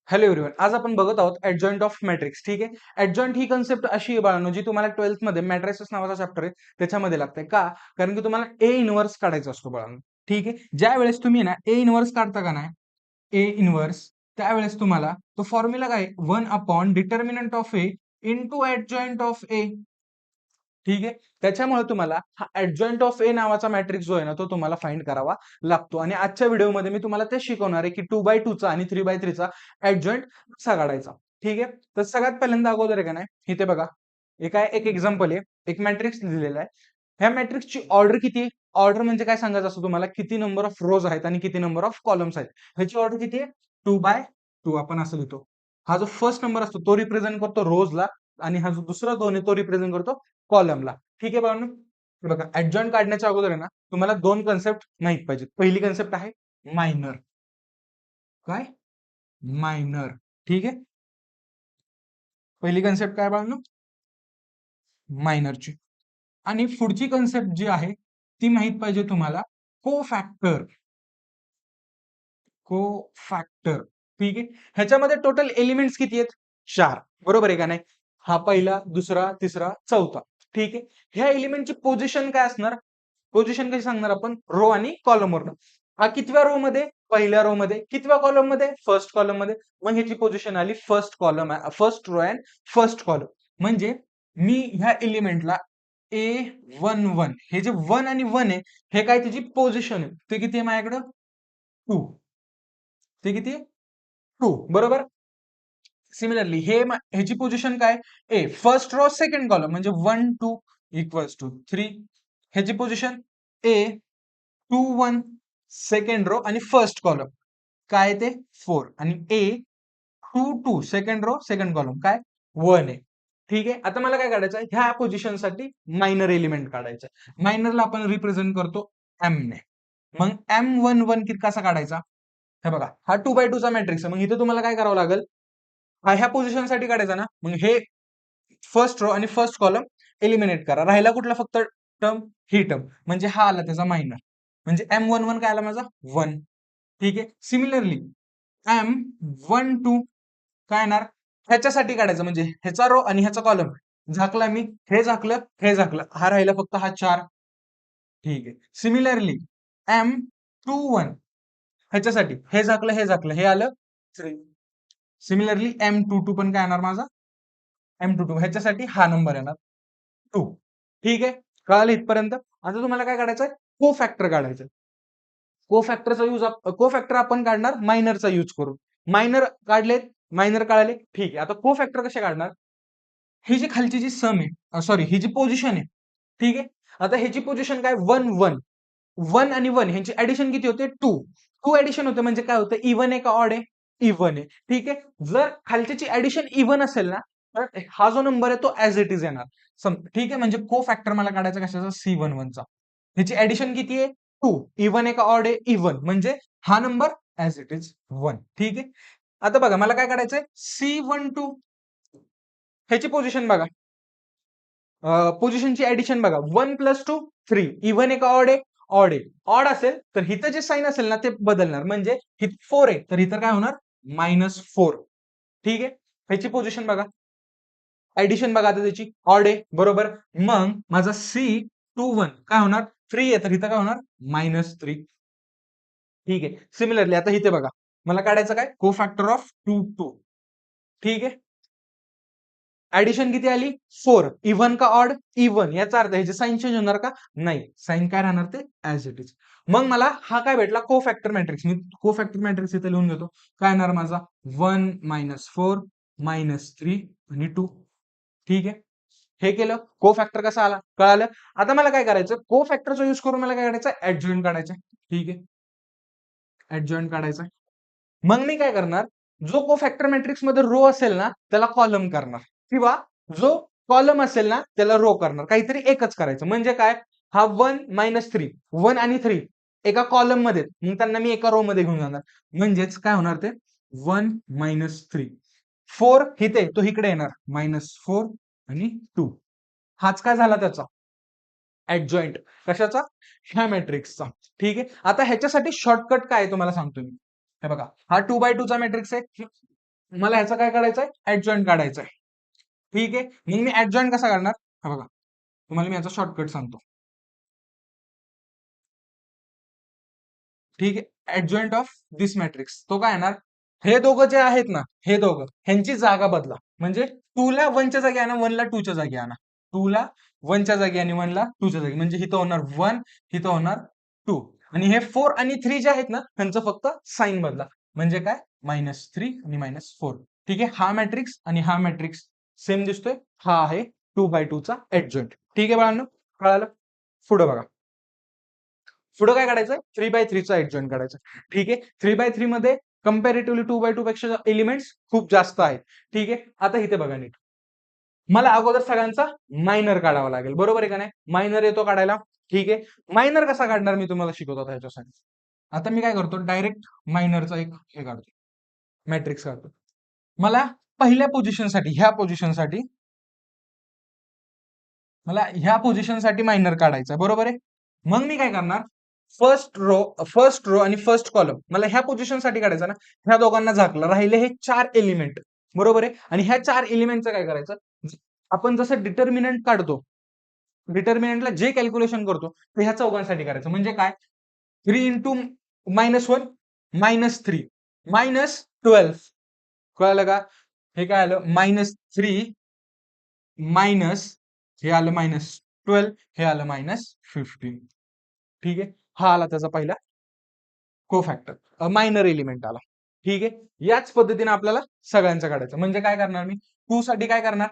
Hello everyone. आज आपण बघत आहोत ऍडजॉइंट ऑफ मॅट्रिक्स. ठीक आहे. ऍडजॉइंट ही कन्सेप्ट अशी आहे बाळांनो, जी तुम्हाला 12th मध्ये मॅट्रिसेस नावाचा चॅप्टर आहे त्याच्यामध्ये लागते. का? कारण की तुम्हाला ए इनव्हर्स काढायचा असतो बाळांनो. ठीक आहे. ज्या वेळेस तुम्ही ना ए इनव्हर्स काढता का नाही, ए इनव्हर्स, त्यावेळेस तुम्हाला तो फॉर्म्युला काय, 1 determinant of A into adjoint of A. ठीक आहे. त्याच्यामुळे तुम्हाला हा ऍडजॉइंट ऑफ ए नावाचा मॅट्रिक्स जो आहे ना, तो तुम्हाला फाइंड करावा लागतो. आणि आजच्या व्हिडिओमध्ये मी तुम्हाला ते शिकवणार आहे की 2x2 चा आणि 3x3 चा ऍडजॉइंट कसा काढायचा. ठीक आहे. तर सगळ्यात पहिल्यांदा अगोदर आहे का नाही, इथे बघा, एक एक्झाम्पल आहे, एक मॅट्रिक्स दिलेला आहे. ह्या मॅट्रिक्सची ऑर्डर किती आहे? ऑर्डर म्हणजे काय सांगायचं असतं तुम्हाला, किती नंबर ऑफ रोज आहेत आणि किती नंबर ऑफ कॉलम्स आहेत. ह्याची ऑर्डर किती आहे? 2x2. आपण असं लिहितो. हा जो फर्स्ट नंबर असतो तो रिप्रेझेंट करतो रोजला, आणि हा जो दुसरा 2 आहे तो रिप्रेझेंट करतो कॉलमला. ठीक आहे बाळांनो. हे बघा, ऍडजॉइंट काढण्याच्या अगोदर आहे ना, तुम्हाला दोन कन्सेप्ट माहित पाहिजेत. पहिली कन्सेप्ट आहे मायनर. काय? मायनर. ठीक आहे. पहिली कन्सेप्ट काय बाळांनो? मायनरची. आणि पुढची कन्सेप्ट जी आहे ती माहित पाहिजे तुम्हाला, को फॅक्टर. को फॅक्टर. ठीक आहे. ह्याच्यामध्ये टोटल एलिमेंट्स किती आहेत? 4. बरोबर आहे का नाही? हा पहिला, दुसरा, तिसरा, चौथा. ठीक आहे. ह्या एलिमेंटची पोझिशन काय असणार? पोझिशन कशी सांगणार आपण? रो आणि कॉलम वरनं. हा कितव्या रो मध्ये? पहिल्या रो मध्ये. कितव्या कॉलम मध्ये? फर्स्ट कॉलम मध्ये. मग ह्याची पोझिशन आली first column, first row and first column. म्हणजे मी ह्या एलिमेंटला A11, हे जे 1 आणि 1 आहे, हे काय त्याची पोझिशन आहे. ते किती आहे माझ्याकडं? 2. ते किती आहे? 2. बरोबर. सिमिलरली ह्याची पोझिशन काय? ए फर्स्ट रो सेकंड कॉलम, म्हणजे 1 2 इक्वल्स टू 3. ह्याची पोझिशन ए 2 1 सेकंड रो आणि फर्स्ट कॉलम, काय ते 4. आणि ए 2 2 सेकंड रो सेकंड कॉलम, काय 1 आहे. ठीक आहे. आता मला काय काढायचं आहे? ह्या पोझिशन साठी मायनर एलिमेंट काढायचा. मायनरला आपण रिप्रेझेंट करतो एम ने. मग M11 कसा काढायचा? हे बघा, हा 2x2 चा मॅट्रिक्स आहे. मग इथे तुम्हाला काय करावं लागेल? हा ह्या पोझिशन साठी काढायचा ना, मग हे फर्स्ट रो आणि फर्स्ट कॉलम एलिमिनेट करा. राहिला कुठला फक्त टर्म? ही टर्म. म्हणजे हा आला त्याचा मायनर. म्हणजे M11 काय आला माझा? 1. ठीक आहे. सिमिलरली M12 काय येणार? ह्याच्यासाठी काढायचं, म्हणजे ह्याचा रो आणि ह्याचा कॉलम झाकला मी, हे झाकलं, हे झाकलं, हा राहिला फक्त हा 4. ठीक आहे. सिमिलरली M21 ह्याच्यासाठी हे झाकलं, हे झाकलं, हे आलं 3. सिमिलरली M22 पण काय येणार माझा? M22 ह्याच्यासाठी हा नंबर येणार 2. ठीक आहे. कळालं इथपर्यंत? आता तुम्हाला काय काढायचंय? को फॅक्टर काढायचं. को फॅक्टर आपण काढणार मायनरचा यूज करून. मायनर काढलेत, मायनर काढले. ठीक आहे. आता को फॅक्टर कसे काढणार? ही जी खालची जी सम आहे, सॉरी, ही जी पोझिशन आहे, ठीक आहे. आता ह्याची पोझिशन काय? 1 1. 1 आणि 1 ह्यांची ऍडिशन किती होते? 2. 2 ऍडिशन होते म्हणजे काय होतं? इव्हन आहे का ऑड आहे? इव्हन आहे. ठीक आहे. जर खालच्याची ऍडिशन इव्हन असेल ना, तर हा जो नंबर आहे तो ऍज इट इज येणार. ठीक आहे. म्हणजे को फॅक्टर मला काढायचा कशाचा? C11 चा. ह्याची ऍडिशन किती आहे? 2. इव्हन आहे का ऑड आहे? इव्हन. म्हणजे हा नंबर ऍज इट इज 1. ठीक आहे. आता बघा, मला काय काढायचंय? C12. ह्याची पोझिशन बघा. पोझिशनची ऍडिशन बघा. 1 + 2 3. इव्हन आहे का ऑड आहे? ऑड आहे. ऑड असेल तर हिथं जे साइन असेल ना ते बदलणार. म्हणजे इथं 4 आहे तर इथं काय होणार? -4. ठीक आहे. ह्याची पोझिशन बघा. ऍडिशन बघा आता त्याची. ऑड आहे. बरोबर. मग माझा C21 काय होणार? 3 आहे तर इथं काय होणार? -3. ठीक आहे. सिमिलरली आता इथे बघा. मला काढायचं काय? को-फॅक्टर ऑफ 2 2. ठीक आहे. ऍडिशन किती आली? 4. इव्हन का ऑड? इव्हन. याचा अर्थ ह्याचे साइन चेंज होणार का? नाही. साइन काय राहणार ते ऍज इट इज. मग मला हा काय भेटला? को-फॅक्टर मॅट्रिक्स. मी को-फॅक्टर मॅट्रिक्स इथे लिहून घेतो. काय येणार माझा? 1 -4 -3 आणि 2. ठीक आहे. हे केलं. को-फॅक्टर कसा आला? कळालं. आता मला काय करायचं? को-फॅक्टरचा यूज करून मला काय करायचं? ऍडजॉइंट काढायचं. ठीक आहे. ऍडजॉइंट काढायचा. मग मी काय करणार? जो को-फॅक्टर मॅट्रिक्स मध्ये रो असेल ना, त्याला कॉलम करणार, किंवा जो कॉलम असेल ना त्याला रो करणार. काहीतरी एकच करायचं. म्हणजे काय? हा 1 -3, 1 आणि 3 एका कॉलम मध्ये, मग त्यांना मी एका रो मध्ये घेऊन जाणार. म्हणजेच काय होणार ते? 1 -3. 4 इथे, तो इकडे येणार. -4 आणि 2. हाच काय झाला त्याचा ऍडजॉइंट. कशाचा? ह्या मॅट्रिक्सचा. ठीक आहे. आता ह्याच्यासाठी शॉर्टकट काय आहे तुम्हाला सांगतो मी. हे बघा, हा 2x2 चा मॅट्रिक्स आहे. मला ह्याचा काय काढायचंय, ऍडजॉइंट काढायचा आहे. ठीक आहे, मग मी ऍडजॉइंट कसा काढणार, हा बघा तुम्हाला मी याचा शॉर्टकट सांगतो. ठीक आहे, ऍडजॉइंट ऑफ दिस मॅट्रिक्स तो काय येणार, हे दोघं जे आहेत ना, हे दोघं ह्यांची जागा बदला. म्हणजे 2 ला 1 च्या जागी आणा, 1 ला 2 च्या जागी आणा. 2 ला 1 च्या जागी आणि 1 ला 2 च्या जागी, म्हणजे इथं होणार 1, इथं होणार 2. आणि हे 4 आणि 3 जे आहेत ना, त्यांचं फक्त साईन बदला. म्हणजे काय, -3 आणि -4. ठीक आहे, हा मॅट्रिक्स आणि हा मॅट्रिक्स सेम दिसतोय. हा आहे 2x2 चा ऍडजॉइंट. ठीक आहे बाळांनो, कळालं? पुढे बघा. पुढे काय काढायचं, 3x3 चा ऍडजॉइंट काढायचा. ठीक आहे, 3x3 मध्ये कंपॅरेटिव्हली 2x2 पेक्षा एलिमेंट्स खूप जास्त आहेत. ठीक आहे, आता इथे बघा नीट. मला अगोदर सगळ्यांचा मायनर काढावा लागेल, बरोबर आहे का नाही? मायनर येतो काढायला. ठीक आहे, मायनर कसा काढणार मी तुम्हाला शिकवतो ह्याच्यासाठी. आता मी काय करतो, डायरेक्ट मायनरचा एक हे काढतो, मॅट्रिक्स काढतो. मला पहिल्या पोझिशनसाठी, ह्या पोझिशनसाठी मायनर काढायचा, बरोबर आहे. मग मी काय करणार, फर्स्ट रो आणि फर्स्ट कॉलम मला ह्या पोझिशनसाठी काढायचा ना, ह्या दोघांना झाकलं, राहिले हे 4 एलिमेंट, बरोबर आहे. आणि ह्या 4 एलिमेंटचं काय करायचं, आपण जसं डिटर्मिनंट काढतो, डिटर्मिनंटला जे कॅल्क्युलेशन करतो ते ह्या चौघांसाठी करायचं. म्हणजे काय, 3 इंटू -1 -3 -12. कळालं का, हे काय आलं -3 मायनस, हे आलं -12, हे आलं -15. ठीक आहे, हा आला त्याचा पहिला कोफॅक्टर, मायनर एलिमेंट आला. ठीक आहे, याच पद्धतीने आपल्याला सगळ्यांचं काढायचं. म्हणजे काय करणार मी, 2 साठी काय करणार,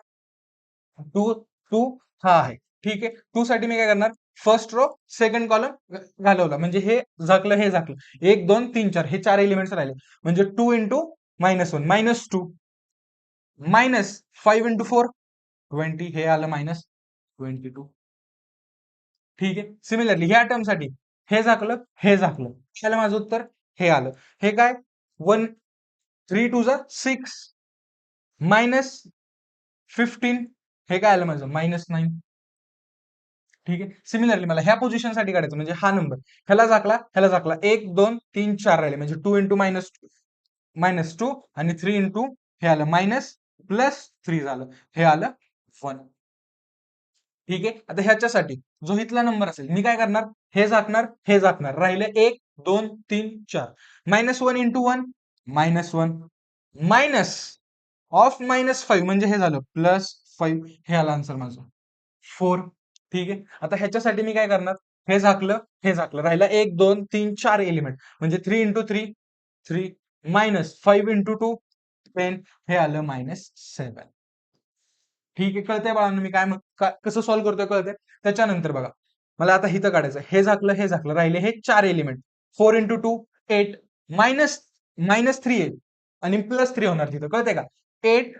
2 2 हा आहे. ठीक आहे, 2 साठी मी काय करणार, फर्स्ट रो सेकंड कॉलम घालवला, म्हणजे हे झाकलं, हे झाकलं, 1 2 3 4 हे 4 एलिमेंट्स राहिले. म्हणजे 2 इंटू -1 -2 -5 इंटू 4 20, हे आलं -22. ठीक आहे, सिमिलरली ह्या टर्म साठी हे झाकलं, हे झाकलं, त्याला माझं उत्तर हे आलं. हे काय, 1 3 2 जा 6 -15, हे काय आलं माझं -9. ठीक आहे, सिमिलरली मला ह्या पोझिशन साठी काढायचं, म्हणजे हा नंबर ह्याला झाकला 1 2 3 4 राहिले, म्हणजे 2 इंटू -2 आणि 3 इंटू हे आलं -+3 झालं, हे आलं 1. ठीक आहे, आता ह्याच्यासाठी जो इथला नंबर असेल मी काय करणार, हे झाकणार, हे झाकणार, राहिले 1 2 3 4, -1 इंटू 1 -1 मायनस ऑफ -5 म्हणजे हे झालं +5, हे आलं आन्सर माझं 4. ठीक आहे, आता ह्याच्यासाठी मी काय करणार, हे झाकलं, हे झाकलं, राहिला 1 2 3 4 एलिमेंट, म्हणजे 3 इंटू 3 3 -5 इंटू 2 10, हे आलं -7. ठीक आहे, कळतंय बाळांनो मी काय कसं सॉल्व्ह करतोय, कळतंय. त्याच्यानंतर बघा, मला आता हिथं काढायचं, हे झाकलं, राहिले हे 4 एलिमेंट, 4 इंटू 2 8 मायनस -3 येईल आणि +3 होणार तिथं, कळतंय का. 8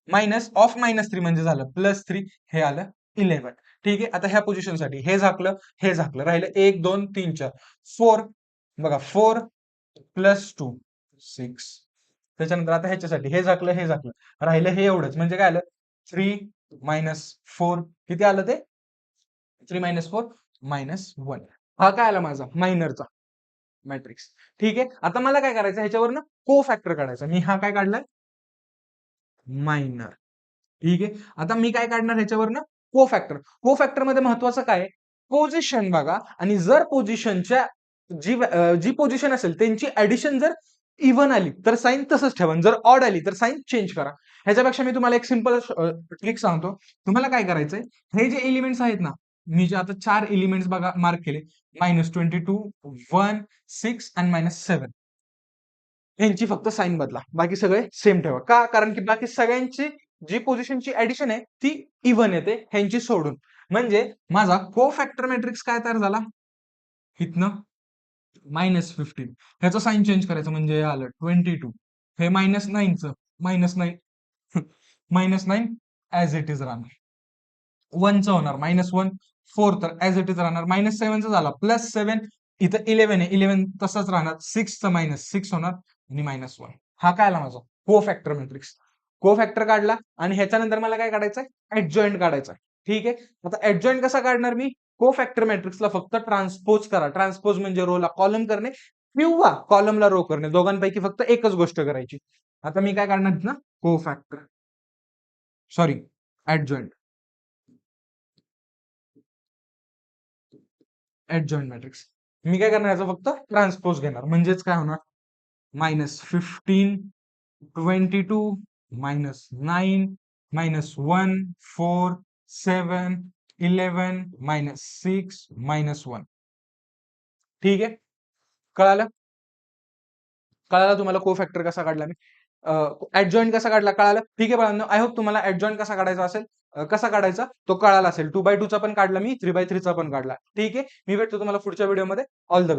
मायनस ऑफ -3 म्हणजे झालं +3, हे आलं 11. ठीक आहे, आता ह्या पोझिशनसाठी हे झाकलं, हे झाकलं, राहिलं 1 2 3 4 4, बघा 4 +2 6. त्याच्यानंतर आता ह्याच्यासाठी हे झाकलं, हे झाकलं, राहिलं हे एवढंच, म्हणजे काय आलं 3 -4, किती आलं ते 3 -4 -1. हा काय आला माझा मायनरचा मॅट्रिक्स. ठीक आहे, आता मला काय करायचं, ह्याच्यावरनं को फॅक्टर काढायचा. मी हा काय काढलाय, मायनर. ठीक आहे, आता मी काय काढणार ह्याच्यावरनं, को फॅक्टर. को फॅक्टर मध्ये महत्वाचं काय, पोझिशन बघा, आणि जर पोझिशनच्या जी पोझिशन असेल त्यांची ऍडिशन जर इव्हन आली तर साईन तसंच ठेवा, जर ऑड आली तर साईन चेंज करा. ह्याच्यापेक्षा मी तुम्हाला एक सिंपल ट्रिक सांगतो. तुम्हाला काय करायचंय, हे जे एलिमेंट्स आहेत ना, मी जे आता 4 एलिमेंट्स बघा मार्क केले, -22 1 6 आणि -7, यांची फक्त साईन बदला, बाकी सगळे सेम ठेवा. का, कारण की बाकी सगळ्यांची जी पोझिशनची ऍडिशन आहे ती इव्हन येते ह्यांची सोडून. म्हणजे माझा को फॅक्टर मॅट्रिक्स काय तयार झाला, इथनं -15, ह्याचं साईन चेंज करायचं, म्हणजे हे आलं 22, हे -9चं -9 -9 ऍज इट इज राहणार, 1चं होणार -1, 4 तर ऍज इट इज राहणार, -7चं झाला +7, इथं 11 आहे, 11 तसंच राहणार, 6चं -6 होणार आणि -1. हा काय आला माझा को फॅक्टर मॅट्रिक्स. को फॅक्टर काढला आणि ह्याच्यानंतर मला काय काढायचंय, ऍडजॉइंट काढायचा. ठीक आहे, आता ऍडजॉइंट कसा काढणार मी, को फॅक्टर मॅट्रिक्सला फक्त ट्रान्सपोज करा. ट्रान्सपोज म्हणजे रोला कॉलम करणे किंवा कॉलमला रो करणे, दोघांपैकी फक्त एकच गोष्ट करायची. आता मी काय काढणार ना, कोफॅक्टर, सॉरी, ऍडजॉइंट, ऍडजॉइंट मॅट्रिक्स. मी काय करणार, याचा फक्त ट्रान्सपोज घेणार, म्हणजेच काय होणार, -15, -22, -9, -1, 4, 7, 11, -6, -1. ठीक आहे, कळालं? कळालं तुम्हाला कोफॅक्टर कसा काढला मी, ऍडजॉइंट कसा काढला कळालं? ठीक आहे बाळांनो, आय होप तुम्हाला ऍडजॉइंट कसा काढायचा असेल, कसा काढायचा तो कळाला असेल. 2x2 चा पण काढला मी, 3x3 चा पण काढला. ठीक आहे, मी भेटतो तुम्हाला पुढच्या व्हिडिओमध्ये. All the best.